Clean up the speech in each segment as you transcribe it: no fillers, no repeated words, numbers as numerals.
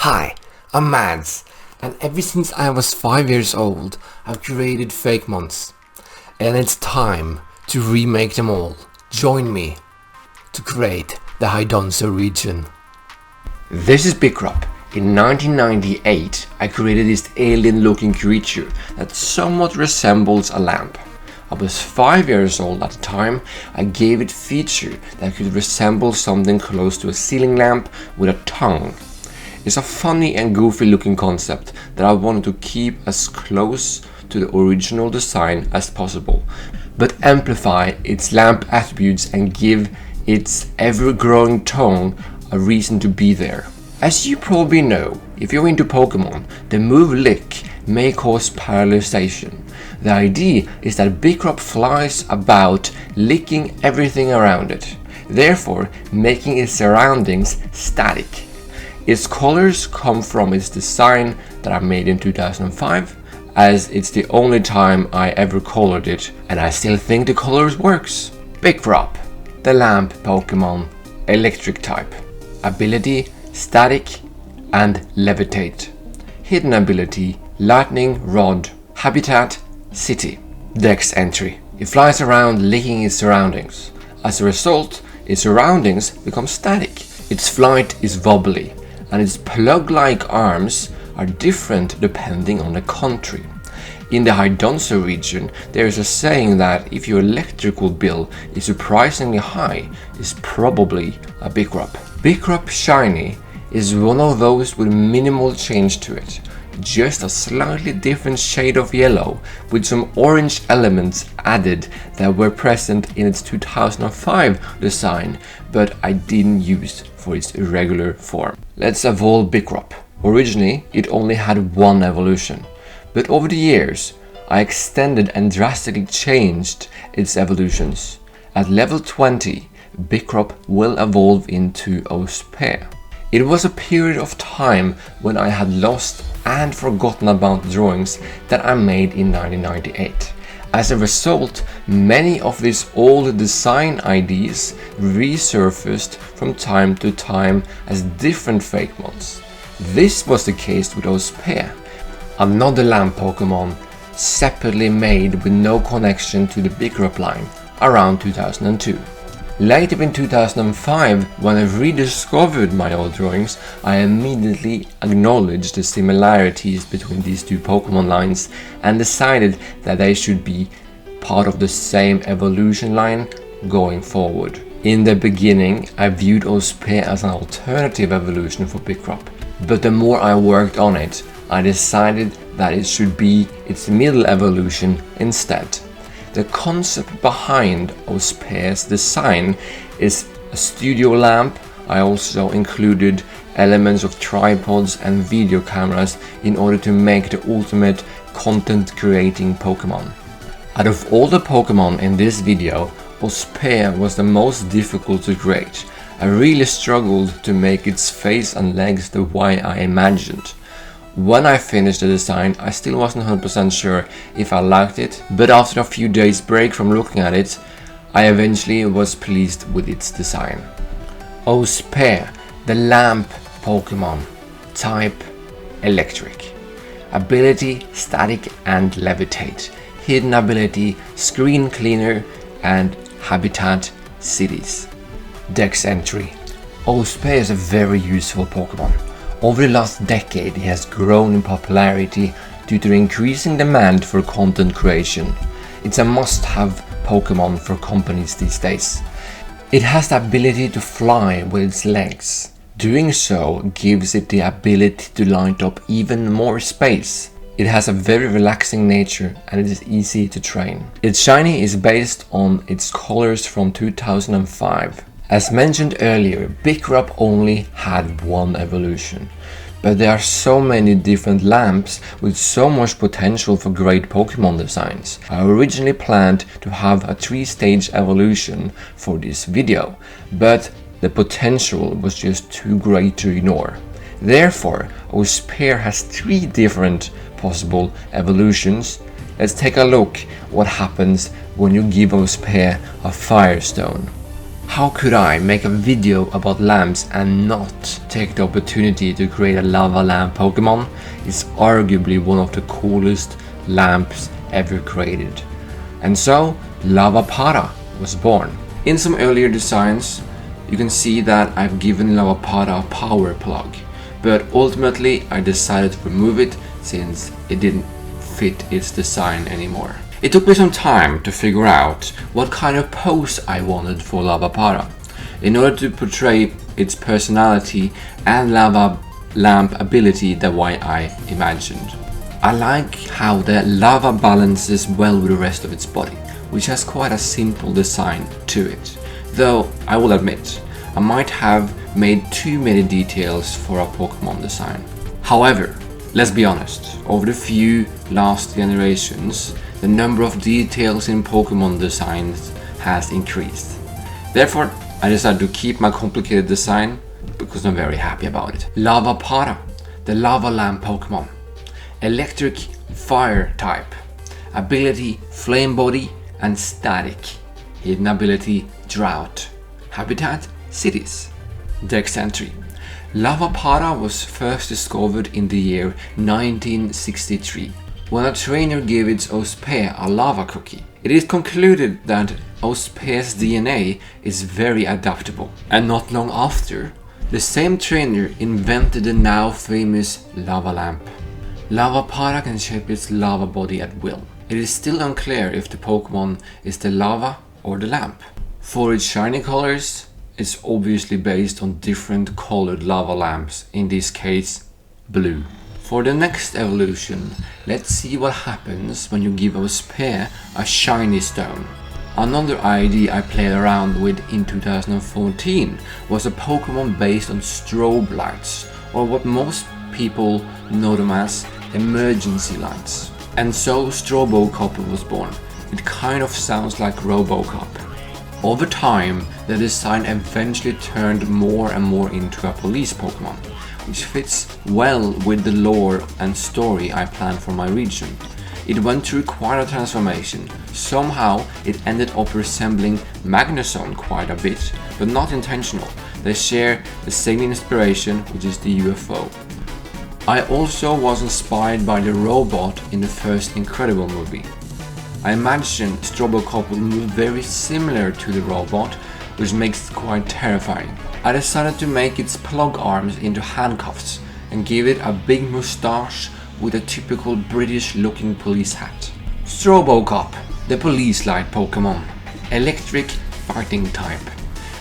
Hi, I'm Mads, and ever since I was 5 years old, I've created Fakemons, and it's time to remake them all. Join me to create the Hydonso region. This is Bigrup. In 1998, I created this alien-looking creature that somewhat resembles a lamp. I was 5 years old at the time. I gave it feature that could resemble something close to a ceiling lamp with a tongue. It's a funny and goofy looking concept that I wanted to keep as close to the original design as possible, but amplify its lamp attributes and give its ever-growing tongue a reason to be there. As you probably know, if you're into Pokemon, the move Lick may cause paralyzation. The idea is that Bigrup flies about licking everything around it, therefore making its surroundings static. Its colors come from its design that I made in 2005, as it's the only time I ever colored it, and I still think the colors works. Bigrup, the lamp Pokemon, electric type. Ability, static and levitate. Hidden ability, lightning rod. Habitat, city. Dex entry. It flies around licking its surroundings. As a result, its surroundings become static. Its flight is wobbly, and its plug-like arms are different depending on the country. In the Hydonso region, there is a saying that if your electrical bill is surprisingly high, it's probably a Bigrup. Bigrup Shiny is one of those with minimal change to it. Just a slightly different shade of yellow with some orange elements added that were present in its 2005 design, but I didn't use for its irregular form. Let's evolve Bigrup. Originally, it only had one evolution, but over the years, I extended and drastically changed its evolutions. At level 20, Bigrup will evolve into Ospair. It was a period of time when I had lost and forgotten about the drawings that I made in 1998. As a result, many of these old design ideas resurfaced from time to time as different Fakemons. This was the case with Ospair, another lamp Pokemon separately made with no connection to the Bigrup line around 2002. Later in 2005, when I rediscovered my old drawings, I immediately acknowledged the similarities between these two Pokemon lines and decided that they should be part of the same evolution line going forward. In the beginning, I viewed Ospair as an alternative evolution for Bigrup, but the more I worked on it, I decided that it should be its middle evolution instead. The concept behind Ospair's design is a studio lamp. I also included elements of tripods and video cameras in order to make the ultimate content creating Pokemon. Out of all the Pokemon in this video, Ospair was the most difficult to create. I really struggled to make its face and legs the way I imagined. When I finished the design, I still wasn't 100% sure if I liked it, but after a few days break from looking at it, I eventually was pleased with its design. Ospair, the lamp Pokemon. Type, electric. Ability, static and levitate. Hidden ability, screen cleaner and habitat, cities. Dex entry. Ospair is a very useful Pokemon. Over the last decade, it has grown in popularity due to the increasing demand for content creation. It's a must-have Pokemon for companies these days. It has the ability to fly with its legs. Doing so gives it the ability to light up even more space. It has a very relaxing nature and it is easy to train. Its shiny is based on its colors from 2005. As mentioned earlier, Bigrup only had one evolution, but there are so many different lamps with so much potential for great Pokemon designs. I originally planned to have a 3-stage evolution for this video, but the potential was just too great to ignore. Therefore, Ospair has 3 different possible evolutions. Let's take a look what happens when you give Ospair a Firestone. How could I make a video about lamps and not take the opportunity to create a lava lamp Pokemon? It's arguably one of the coolest lamps ever created. And so, Lavapada was born. In some earlier designs, you can see that I've given Lavapada a power plug, but ultimately I decided to remove it since it didn't fit its design anymore. It took me some time to figure out what kind of pose I wanted for Lavapada in order to portray its personality and lava lamp ability the way I imagined. I like how the lava balances well with the rest of its body, which has quite a simple design to it, though I will admit I might have made too many details for a Pokemon design. However, let's be honest, over the few last generations, the number of details in Pokemon designs has increased. Therefore, I decided to keep my complicated design because I'm very happy about it. Lavapada, the lava lamp Pokemon. Electric fire type. Ability flame body and static. Hidden ability drought. Habitat cities. Dex entry. Lavapada was first discovered in the year 1963 when a trainer gave its Ospe a lava cookie. It is concluded that Ospe's DNA is very adaptable, and not long after, the same trainer invented the now famous lava lamp. Lavapada can shape its lava body at will. It is still unclear if the Pokemon is the lava or the lamp. For its shiny colors, it's obviously based on different colored lava lamps, in this case blue. For the next evolution, let's see what happens when you give Ospe a shiny stone. Another idea I played around with in 2014 was a Pokemon based on strobe lights, or what most people know them as emergency lights. And so Stroobocop was born. It kind of sounds like Robocop. Over time, the design eventually turned more and more into a police Pokemon, which fits well with the lore and story I planned for my region. It went through quite a transformation. Somehow it ended up resembling Magnezone quite a bit, but not intentional. They share the same inspiration, which is the UFO. I also was inspired by the robot in the first Incredible movie. I imagine Stroobocop will move very similar to the robot, which makes it quite terrifying. I decided to make its plug arms into handcuffs and give it a big moustache with a typical British looking police hat. Stroobocop, the police light Pokemon. Electric fighting type.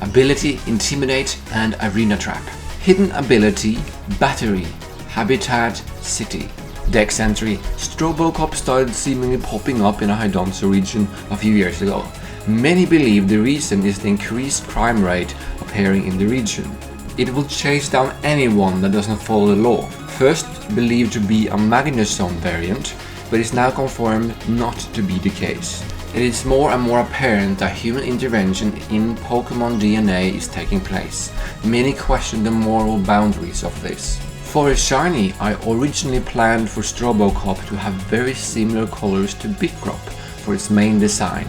Ability Intimidate and Arena Trap. Hidden ability Battery. Habitat City. Dex entry. Stroobocop started seemingly popping up in a Hydonso region a few years ago. Many believe the reason is the increased crime rate appearing in the region. It will chase down anyone that doesn't follow the law. First believed to be a Magnezone variant, but is now confirmed not to be the case. It is more and more apparent that human intervention in Pokemon DNA is taking place. Many question the moral boundaries of this. For a shiny, I originally planned for Stroobocop to have very similar colors to Bigrup for its main design,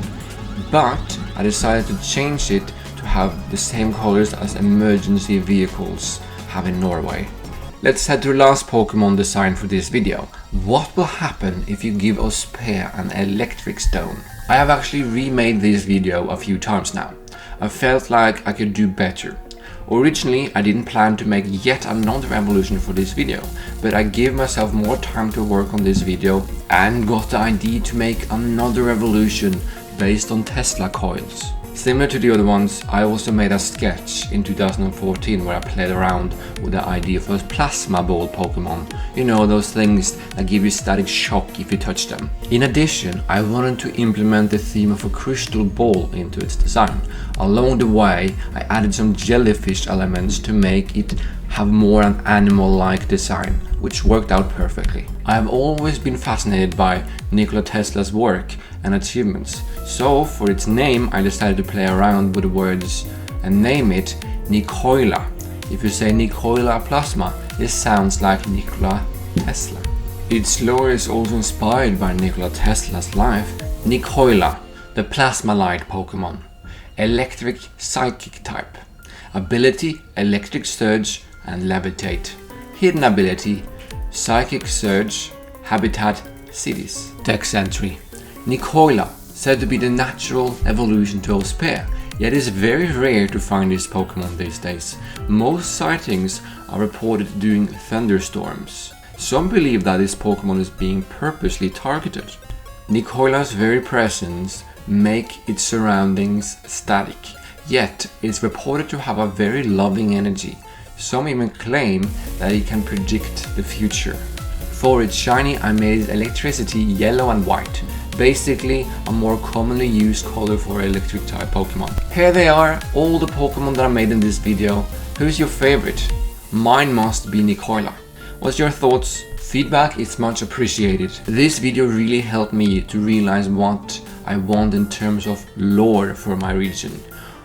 but I decided to change it to have the same colors as emergency vehicles have in Norway. Let's head to the last Pokemon design for this video. What will happen if you give Ospe an electric stone? I have actually remade this video a few times now. I felt like I could do better. Originally, I didn't plan to make yet another evolution for this video, but I gave myself more time to work on this video and got the idea to make another evolution based on Tesla coils. Similar to the other ones, I also made a sketch in 2014 where I played around with the idea of a plasma ball Pokemon. You know, those things that give you static shock if you touch them. In addition, I wanted to implement the theme of a crystal ball into its design. Along the way, I added some jellyfish elements to make it have more an animal-like design, which worked out perfectly. I have always been fascinated by Nikola Tesla's work and achievements, so for its name I decided to play around with the words and name it Nikola. If you say Nikola Plasma, it sounds like Nikola Tesla. Its lore is also inspired by Nikola Tesla's life. Nikola, the plasma light Pokemon. Electric Psychic type. Ability Electric Surge and Levitate. Hidden ability Psychic Surge, Habitat Cities. Dex entry. Nikola, said to be the natural evolution to Ospear, yet is very rare to find this Pokemon these days. Most sightings are reported during thunderstorms. Some believe that this Pokemon is being purposely targeted. Nikola's very presence make its surroundings static, yet it's reported to have a very loving energy. Some even claim that it can predict the future. For its shiny, I made its electricity yellow and white, basically a more commonly used color for electric type Pokemon. Here they are, all the Pokemon that I made in this video. Who's your favorite? Mine must be Nikola. What's your thoughts? Feedback is much appreciated. This video really helped me to realize what I want in terms of lore for my region.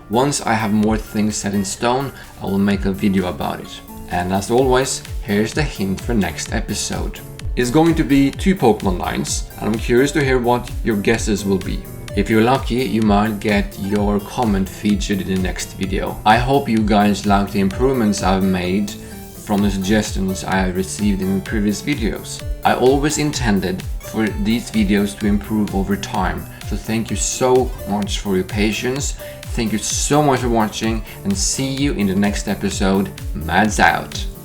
Once I have more things set in stone, I will make a video about it. And as always, here's the hint for next episode. It's going to be 2 Pokemon lines, and I'm curious to hear what your guesses will be. If you're lucky, you might get your comment featured in the next video. I hope you guys like the improvements I've made from the suggestions I have received in the previous videos. I always intended for these videos to improve over time, so thank you so much for your patience. Thank you so much for watching, and see you in the next episode. Mads out.